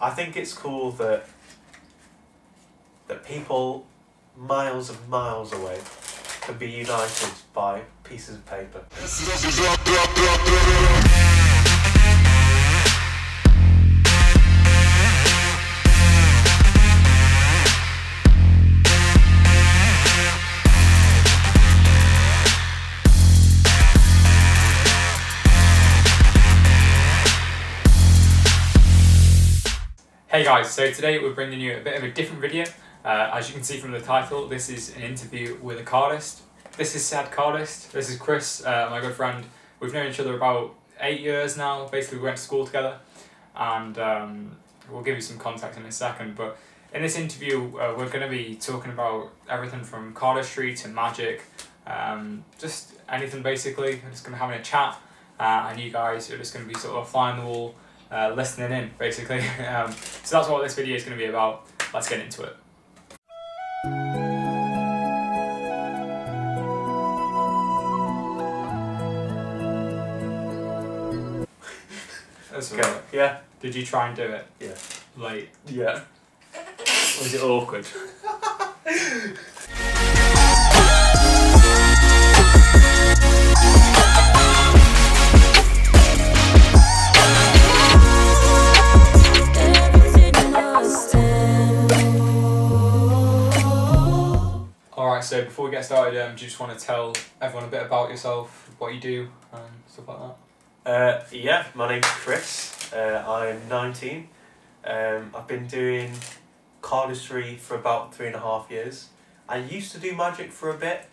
I think it's cool that people miles and miles away can be united by pieces of paper. Hey guys, so today we're bringing you a bit of a different video. As you can see from the title, this is an interview with a cardist. This is Sad Cardist. This is Chris, my good friend. We've known each other about 8 years now. Basically, we went to school together, and we'll give you some context in a second. But in this interview, we're going to be talking about everything from cardistry to magic, just anything basically. We're just going to have a chat, and you guys are just going to be sort of flying the wall. Listening in, basically. So that's what this video is going to be about. Let's get into it. That's Okay. right. Yeah. Did you try and do it? Yeah. Late. Yeah. Was it awkward? Alright, so before we get started, do you just want to tell everyone a bit about yourself, what you do, and stuff like that? Yeah, my name's Chris. I'm 19. I've been doing cardistry for about 3.5 years. I used to do magic for a bit,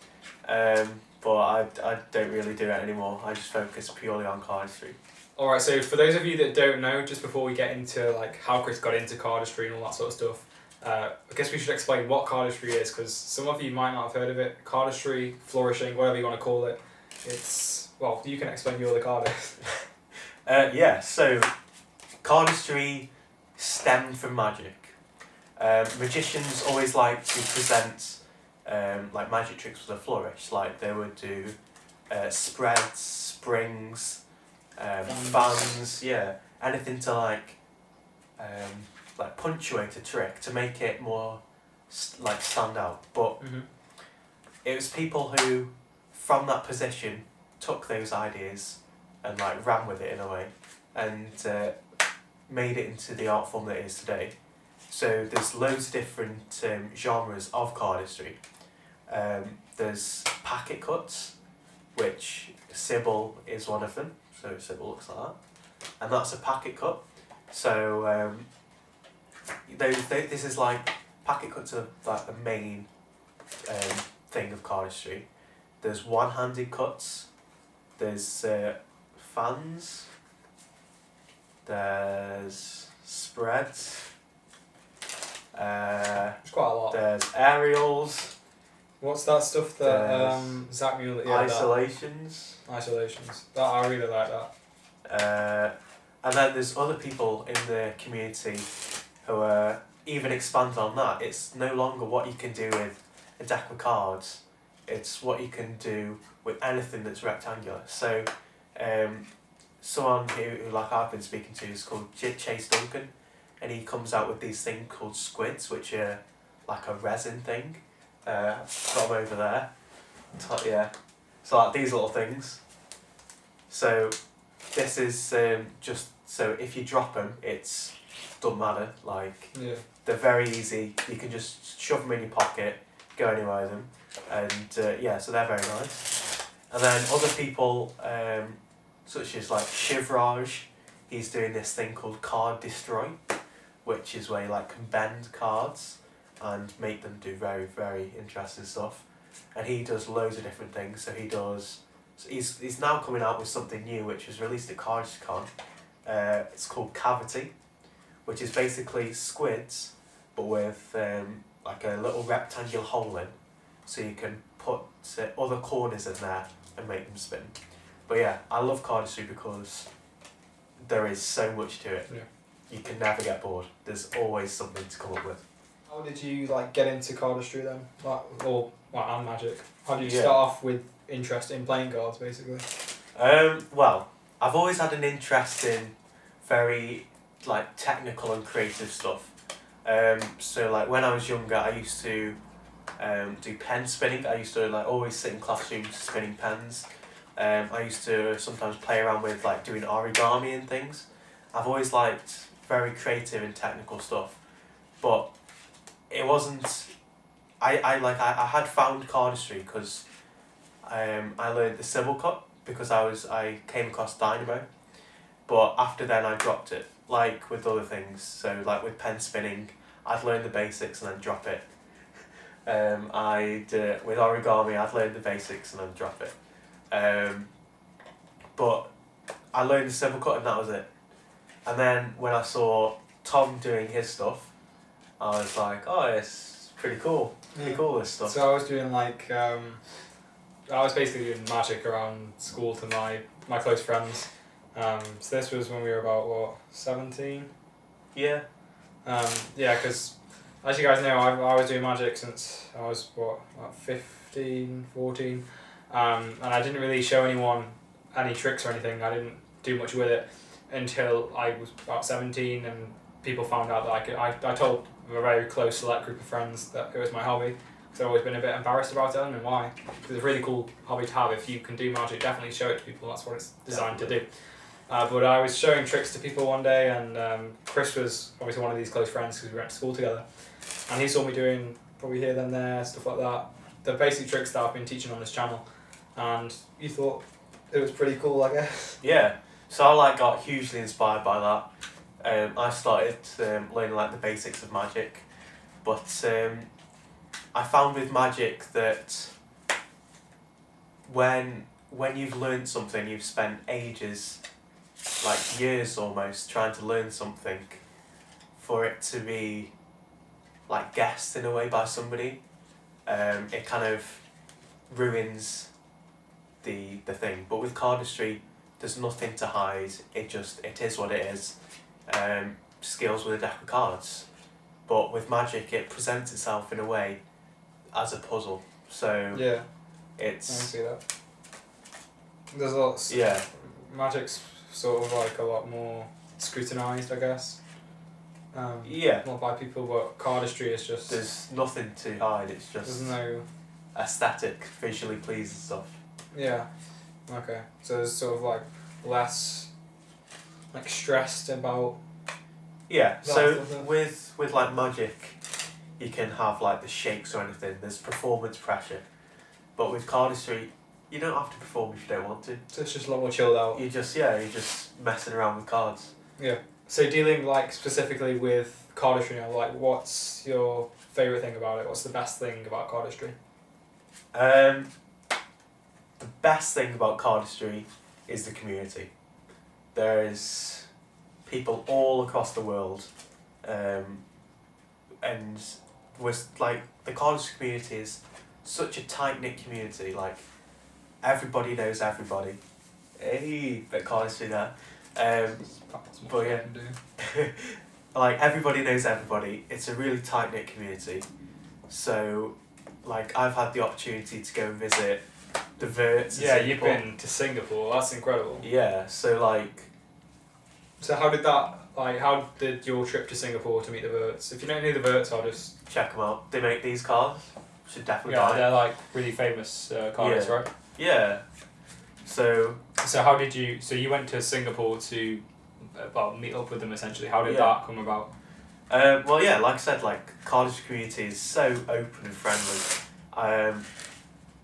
but I don't really do it anymore. I just focus purely on cardistry. Alright, so for those of you that don't know, just before we get into like how Chris got into cardistry and all that sort of stuff, I guess we should explain what cardistry is, because some of you might not have heard of it. Cardistry, flourishing, whatever you want to call it. It's, well, you can explain, you're the cardist. Yeah, so cardistry stemmed from magic. Magicians always like to present like magic tricks with a flourish. Like they would do spreads, springs, fans, yeah, anything to like punctuate a trick to make it more stand out. But it was people who, from that position, took those ideas and ran with it in a way, and made it into the art form that it is today. So there's loads of different genres of cardistry. There's packet cuts, which Sybil is one of them. So Sybil looks like that, and that's a packet cut. So this is packet cuts are the main thing of cardistry. There's one-handed cuts. There's fans. There's spreads. There's quite a lot. There's aerials. What's that stuff that Zach Mueller... Yeah, isolations. Isolations. That, I really like that. And then there's other people in the community who even expand on that. It's no longer what you can do with a deck of cards. It's what you can do with anything that's rectangular. So someone who I've been speaking to is called Chase Duncan, and he comes out with these things called squids, which are like a resin thing. Got them over there. Yeah. So these little things. So this is just so if you drop them, it's doesn't matter. Yeah. They're very easy. You can just shove them in your pocket, go anywhere with them, and yeah, so they're very nice. And then other people, such as Shivraj, he's doing this thing called Cardistry, which is where you can bend cards and make them do very, very interesting stuff. And he does loads of different things. So he's now coming out with something new, which was released at CardistCon. It's called Cavity, which is basically squids, but with a little rectangular hole in, so you can put other corners in there and make them spin. But yeah, I love cardistry because there is so much to it. Yeah. You can never get bored. There's always something to come up with. How did you get into cardistry then? And magic? How did you start off with interest in playing cards, basically? Well, I've always had an interest in very like technical and creative stuff. So like when I was younger, I used to do pen spinning. I used to like always sit in classrooms spinning pens. I used to sometimes play around with like doing origami and things. I've always liked very creative and technical stuff, but it wasn't. I had found cardistry because I learned the civil cut because I came across dynamo, but after then I dropped it. Like with other things, so like with pen spinning, I'd learn the basics and then drop it. With origami, I'd learn the basics and then drop it. But I learned the civil cut and that was it. And then when I saw Tom doing his stuff, I was like, oh, it's pretty cool. Pretty cool, this stuff. So I was doing like, I was basically doing magic around school to my close friends. So this was when we were about, what, 17? Yeah. Yeah, because as you guys know, I was doing magic since I was, what, about 15, 14. And I didn't really show anyone any tricks or anything. I didn't do much with it until I was about 17 and people found out that I told a very close select group of friends that it was my hobby. So I've always been a bit embarrassed about it. I don't know why. Because it's a really cool hobby to have. If you can do magic, definitely show it to people. That's what it's designed to do. But I was showing tricks to people one day, and Chris was obviously one of these close friends because we went to school together. And he saw me doing probably here, then there, stuff like that. The basic tricks that I've been teaching on this channel. And you thought it was pretty cool, I guess. Yeah. So I like got hugely inspired by that. I started learning like the basics of magic, but I found with magic that when you've learned something, you've spent ages, like years almost, trying to learn something, for it to be like guessed in a way by somebody, it kind of ruins the thing. But with cardistry, there's nothing to hide. It is what it is. Skills with a deck of cards. But with magic, it presents itself in a way as a puzzle. So yeah, it's. I can see that. There's lots. Yeah. Magic's sort of like a lot more scrutinised, I guess. Yeah. Not by people, but cardistry is just. There's nothing to hide. It's just. There's no. Aesthetic, visually pleasing stuff. Yeah. Okay. So there's sort of like less. Like stressed about. Yeah. that So sort of- with like magic, you can have like the shakes or anything. There's performance pressure, but with cardistry, you don't have to perform if you don't want to. So it's just a lot more chilled out. You're just messing around with cards. Yeah. So dealing like specifically with cardistry now, like what's your favourite thing about it? What's the best thing about cardistry? The best thing about cardistry is the community. There's people all across the world, and was like the cardistry community is such a tight knit community. Like everybody knows everybody. Hey, bit of cardistry there. But yeah. Like everybody knows everybody. It's a really tight knit community. So, like I've had the opportunity to go and visit the Verts. Yeah, you've been to Singapore. That's incredible. Yeah. So like. So how did your trip to Singapore to meet the Verts? If you don't know who the Verts are, just Check them out. They make these cards. Should definitely yeah, buy. they're like really famous cardists, right? Yeah. So how did you? So you went to Singapore to, meet up with them essentially. How did Yeah. that come about? well, yeah, like I said, like cardistry community is so open and friendly.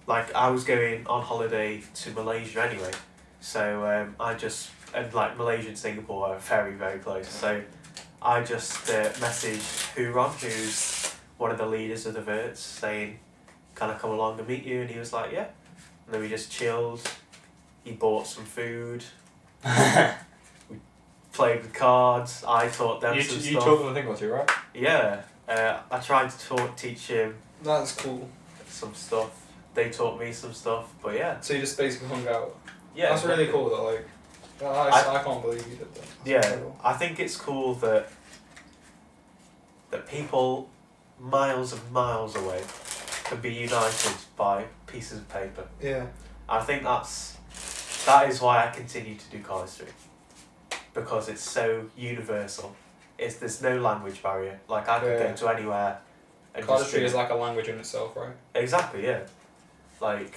Like I was going on holiday to Malaysia anyway, so like Malaysia and Singapore are very very close. So I just messaged Huron, who's one of the leaders of the Verts, saying, "Can I come along and meet you?" And he was like, "Yeah." And then we just chilled. He bought some food. Played with cards. I taught them some You stuff. taught them a thing or two, right? Yeah. I tried to teach him That's cool. some stuff. They taught me some stuff. But yeah. So you just basically hung out. Yeah. That's really exactly. cool. That like, I can't believe you did that. That's Yeah. incredible. I think it's cool that people miles and miles away can be united by pieces of paper. Yeah. I think that is why I continue to do cardistry, because it's so universal. is there's no language barrier. Like I could go to anywhere. And Cardistry is like a language in itself, right? Exactly, yeah. Like,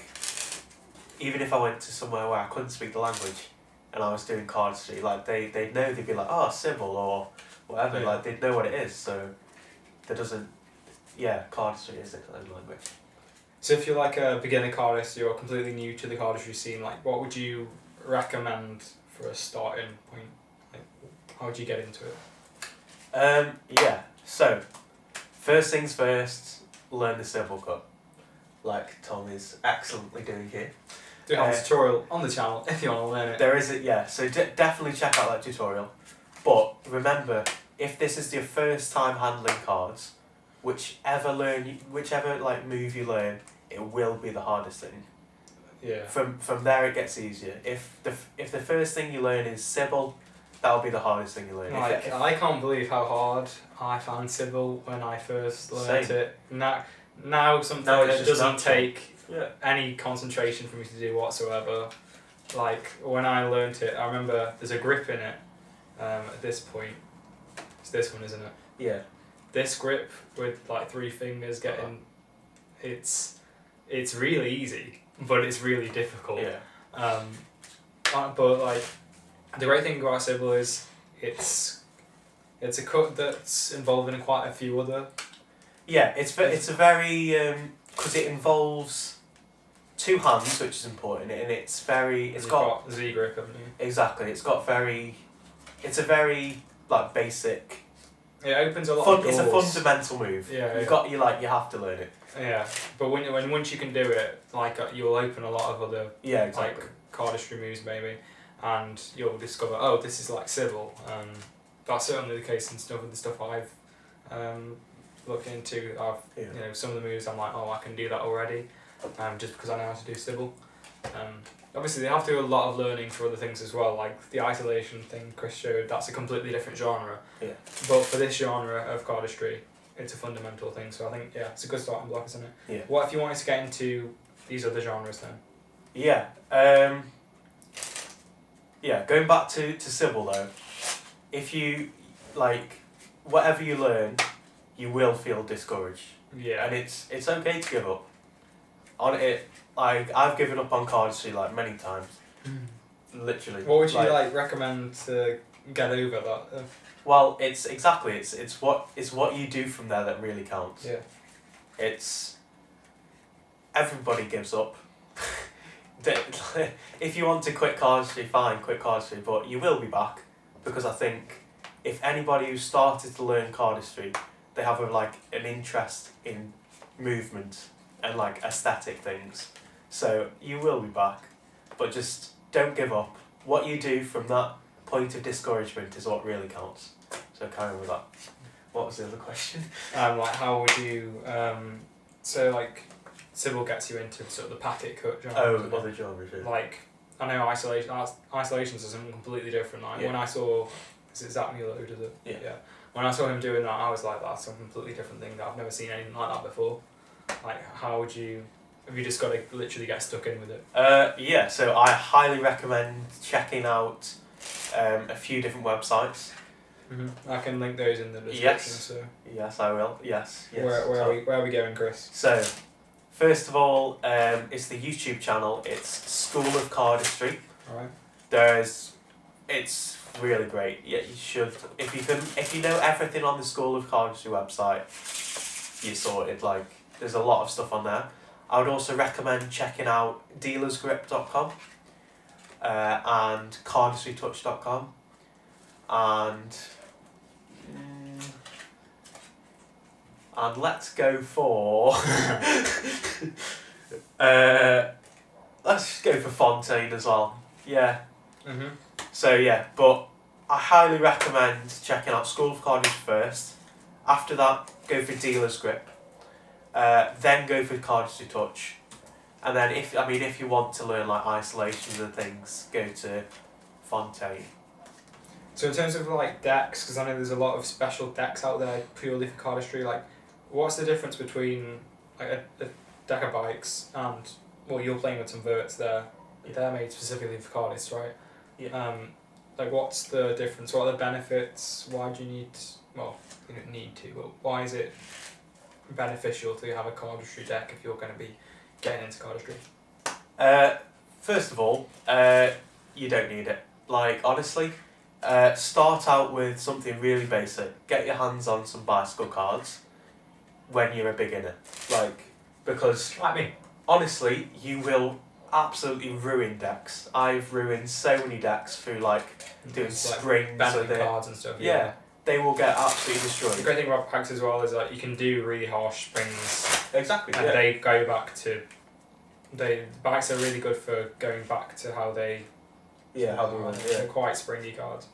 even if I went to somewhere where I couldn't speak the language, and I was doing cardistry, like they'd know, they'd be like, oh, Sybil or whatever. Yeah. Like they'd know what it is. So there doesn't. Yeah, cardistry is its own language. So if you're like a beginner cardist, you're completely new to the cardistry scene, like what would you recommend for a starting point? Like, how would you get into it? Yeah. So, first things first, learn the Sybil cut, like Tom is excellently doing here. Do a tutorial on the channel if you want to learn it. There is it, yeah. So definitely check out that tutorial. But remember, if this is your first time handling cards, whichever like move you learn, it will be the hardest thing. Yeah. From there it gets easier. If the first thing you learn is Sybil, that'll be the hardest thing you learn. Like, I can't believe how hard I found Sybil when I first learned it. Now something that doesn't take any concentration for me to do whatsoever. Like when I learnt it, I remember there's a grip in it. At this point, it's this one, isn't it? Yeah. This grip with like 3 fingers getting, it's really easy, but it's really difficult. Yeah. But like the great thing about Sybil is it's a cut that's involved in quite a few other. Yeah, it's a very because it involves 2 hands, which is important, and it's got Z grip, haven't you? Exactly, it's a very like basic. It opens a lot of doors. It's a fundamental move. Yeah, you have to learn it. Yeah, but once you can do it, like you'll open a lot of other exactly. like cardistry moves maybe, and you'll discover, oh, this is like Sybil. That's certainly the case in the stuff I've looked into. You know, some of the moves I'm like, oh, I can do that already, just because I know how to do Sybil. Obviously, they have to do a lot of learning for other things as well, like the isolation thing Chris showed. That's a completely different genre. Yeah. But for this genre of cardistry, it's a fundamental thing. So I think it's a good starting block, isn't it? Yeah. What if you wanted to get into these other genres then? Yeah. Going back to Sybil though, if you like whatever you learn, you will feel discouraged. Yeah. And it's okay to give up. On it, like I've given up on cardistry like many times. Literally. What would you recommend to get over that? Well, it's what you do from there that really counts. Yeah. It's everybody gives up. If you want to quit cardistry, fine, quit cardistry, but you will be back, because I think if anybody who started to learn cardistry, they have an interest in movement and like aesthetic things, so you will be back, but just don't give up. What you do from that point of discouragement is what really counts. So carry on with that. What was the other question? Like how would you so like Sybil gets you into sort of the packet cut genre. Oh, other genres. Yeah. Like I know isolations is something completely different. Like when I saw, is it Zach Mueller who does it? Yeah. When I saw him doing that, I was like, that's a completely different thing. That I've never seen anything like that before. Like, have you just got to literally get stuck in with it? So I highly recommend checking out a few different websites. Mm-hmm. I can link those in the description. Yes, I will. Yes. Where are we going, Chris? So, first of all, it's the YouTube channel. It's School of Cardistry. Alright. It's really great. Yeah, you should. If you know everything on the School of Cardistry website, you're sorted. Like, there's a lot of stuff on there. I would also recommend checking out dealersgrip.com and cardistrytouch.com and let's go for let's just go for Fontaine as well. Yeah. Mhm. So but I highly recommend checking out School of Cardistry first. After that, go for Dealer's Grip. Then go for Cardistry Touch, and then if you want to learn like isolations and things, go to Fontaine. So in terms of like decks, because I know there's a lot of special decks out there purely for cardistry. Like, what's the difference between like a deck of bikes and you're playing with some verts there. They're made specifically for cardists, right? Yeah. like what's the difference? What are the benefits? Why do you need? Well, you don't need to, but why is it beneficial to have a cardistry deck if you're going to be getting into cardistry? First of all, you don't need it. Like, honestly, start out with something really basic. Get your hands on some bicycle cards when you're a beginner. Like, because Like me. honestly, you will absolutely ruin decks. I've ruined so many decks through like doing springs bending with it. cards and stuff. Yeah, they will get absolutely The destroyed. great thing about packs as well is that you can do really harsh springs, Exactly. and Yeah. they go back to. The packs are really good for going back to how they. Yeah, how they run. Yeah. They're quite springy cards.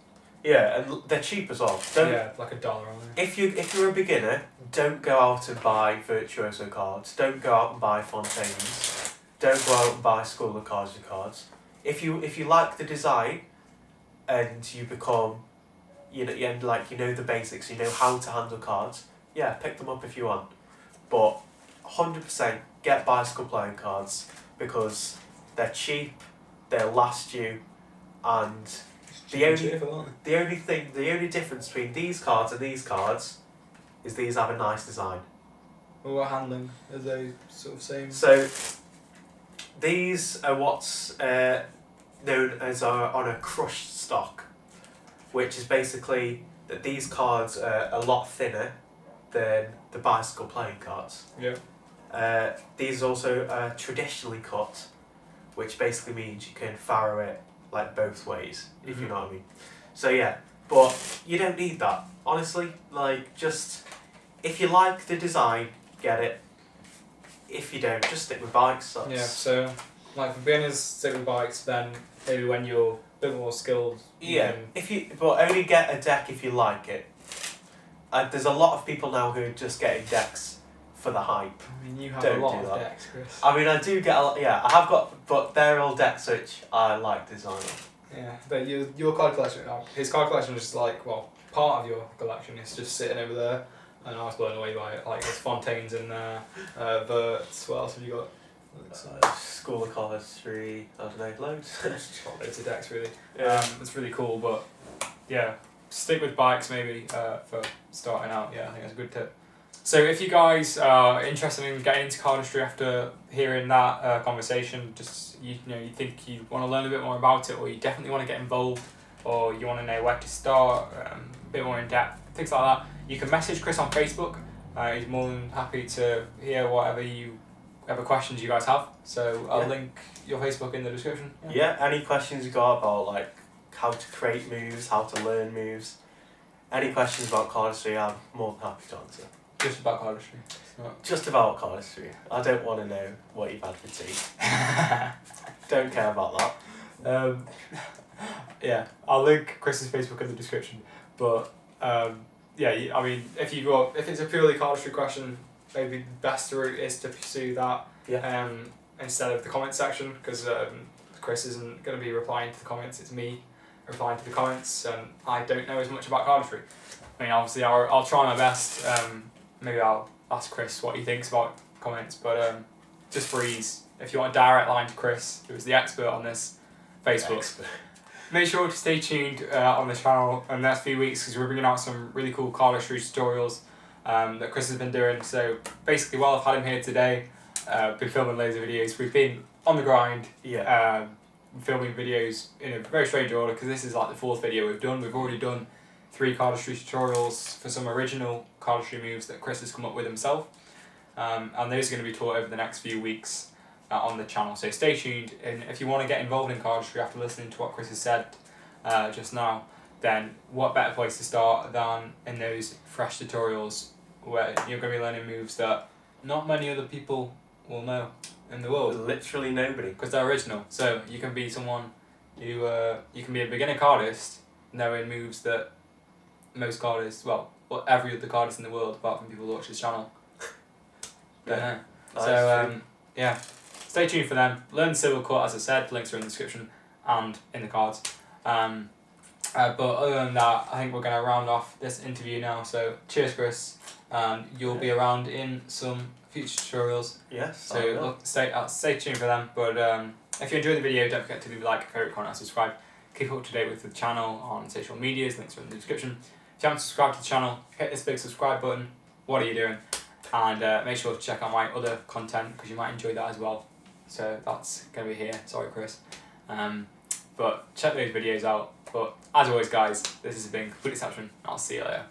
Yeah, and they're cheap as well. Don't, Yeah, like $1 on there. if you're a beginner, don't go out and buy virtuoso cards. Don't go out and buy fontaines. Don't go out and buy School of Cardistry cards. If you like the design, and you become, you know the basics, you know how to handle cards. Yeah, pick them up if you want, but 100% get bicycle playing cards because they're cheap, they'll last you, and the only difference between these cards and these cards is these have a nice design. Well, what handling are they sort of same? So these are what's known as on a crushed stock, which is basically that these cards are a lot thinner than the bicycle playing cards. Yeah. These also are traditionally cut, which basically means you can furrow it like both ways, if you know what I mean. So yeah, but you don't need that. Honestly, like just if you like the design, get it. If you don't, just stick with bikes. That's... Yeah. So, like for beginners, stick with bikes. Then maybe when you're a bit more skilled. Yeah. But only get a deck if you like it. There's a lot of people now who are just getting decks for the hype. I mean, you have Don't a lot do of that. decks, Chris. I mean, I do get a lot. Yeah, I have got, but they're all decks which I like design of. Yeah, but your card collection, his card collection is like, well, part of your collection is just sitting over there, and I was blown away by it. Like, there's fontaines in there, verts, what else have you got? School of Cardistry, I don't know, loads. Just got loads of decks, really. Yeah. It's really cool, but yeah, stick with bikes maybe for starting out. Yeah, I think that's a good tip. So if you guys are interested in getting into cardistry after hearing that conversation, just you think you want to learn a bit more about it, or you definitely want to get involved, or you want to know where to start, a bit more in depth, things like that, you can message Chris on Facebook. He's more than happy to hear whatever questions you guys have. So I'll link your Facebook in the description. Yeah, any questions you got about like how to create moves, how to learn moves, any questions about cardistry, I'm more than happy to answer. Just about cardistry. Just about cardistry. I don't want to know what you've had for tea. Don't care about that. Yeah, I'll link Chris's Facebook in the description. But yeah, I mean, if it's a purely cardistry question, maybe the best route is to pursue that instead of the comment section, because Chris isn't going to be replying to the comments. It's me replying to the comments, and I don't know as much about cardistry. I mean, obviously, I'll try my best. Maybe I'll ask Chris what he thinks about comments, but just for ease, if you want a direct line to Chris, who is the expert on this, Facebook. Make sure to stay tuned on the channel in the next few weeks, because we're bringing out some really cool cardistry tutorials that Chris has been doing. So basically, while I've had him here today, been filming loads of videos. We've been on the grind, filming videos in a very strange order, because this is like the 4th video we've done. We've already done 3 cardistry tutorials for some original cardistry moves that Chris has come up with himself, and those are going to be taught over the next few weeks on the channel, so stay tuned. And if you want to get involved in cardistry after listening to what Chris has said just now, then what better place to start than in those fresh tutorials where you're going to be learning moves that not many other people will know in the world. Literally nobody. Because they're original. So you can be someone who, you can be a beginner cardist knowing moves that most cardists, well, every other cardist in the world, apart from people who watch this channel, don't know. So, yeah, stay tuned for them. Learn Civil Cut, as I said, links are in the description and in the cards. But other than that, I think we're going to round off this interview now. So, cheers, Chris, and you'll be around in some future tutorials. Yes. So, stay tuned for them. But if you enjoyed the video, don't forget to leave a like, favourite, comment, and subscribe. keep up to date with the channel on social medias, links are in the description. If you haven't subscribed to the channel, hit this big subscribe button. What are you doing? And make sure to check out my other content because you might enjoy that as well. So that's going to be here. Sorry, Chris. But check those videos out. But as always, guys, this has been Complete Exception. I'll see you later.